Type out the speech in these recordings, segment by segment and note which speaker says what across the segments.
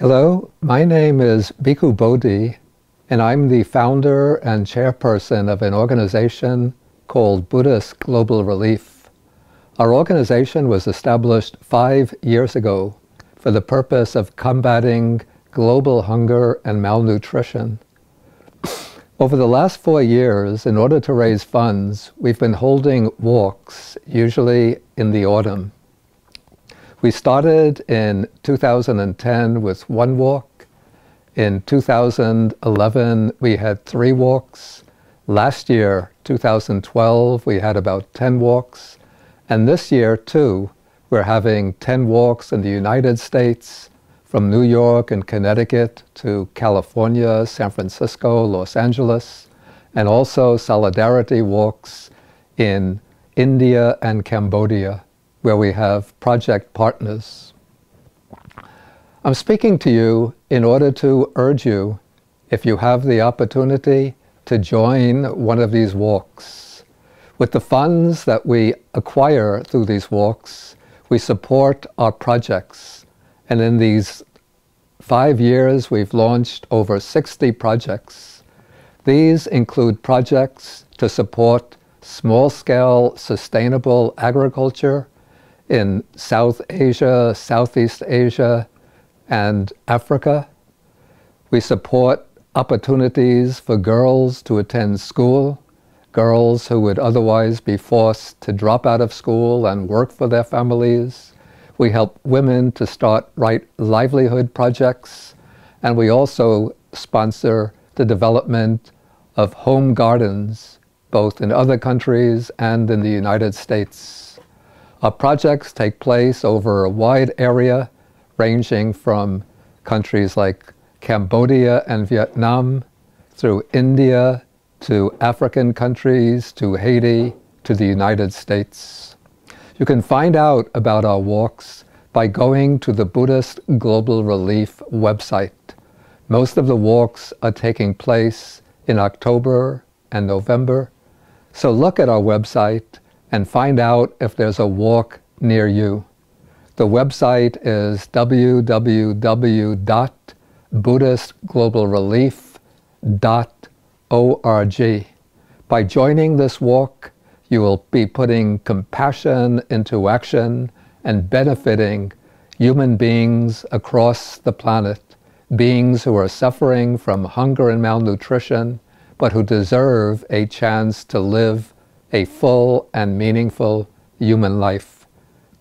Speaker 1: Hello, my name is Bhikkhu Bodhi, and I'm the founder and chairperson of an organization called Buddhist Global Relief. Our organization was established 5 years ago for the purpose of combating global hunger and malnutrition. Over the last 4 years, in order to raise funds, we've been holding walks, usually in the autumn. We started in 2010 with 1 walk. In 2011, we had 3 walks. Last year, 2012, we had about 10 walks. And this year, too, we're having 10 walks in the United States, from New York and Connecticut to California, San Francisco, Los Angeles, and also solidarity walks in India and Cambodia, where we have project partners. I'm speaking to you in order to urge you, if you have the opportunity, to join one of these walks. With the funds that we acquire through these walks, we support our projects. And in these 5 years, we've launched over 60 projects. These include projects to support small-scale sustainable agriculture in South Asia, Southeast Asia, and Africa. We support opportunities for girls to attend school, girls who would otherwise be forced to drop out of school and work for their families. We help women to start right livelihood projects, and we also sponsor the development of home gardens, both in other countries and in the United States. Our projects take place over a wide area, ranging from countries like Cambodia and Vietnam, through India, to African countries, to Haiti, to the United States. You can find out about our walks by going to the Buddhist Global Relief website. Most of the walks are taking place in October and November, so look at our website and find out if there's a walk near you. The website is www.buddhistglobalrelief.org. By joining this walk, you will be putting compassion into action and benefiting human beings across the planet, beings who are suffering from hunger and malnutrition, but who deserve a chance to live a full and meaningful human life.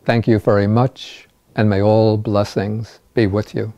Speaker 1: Thank you very much, and may all blessings be with you.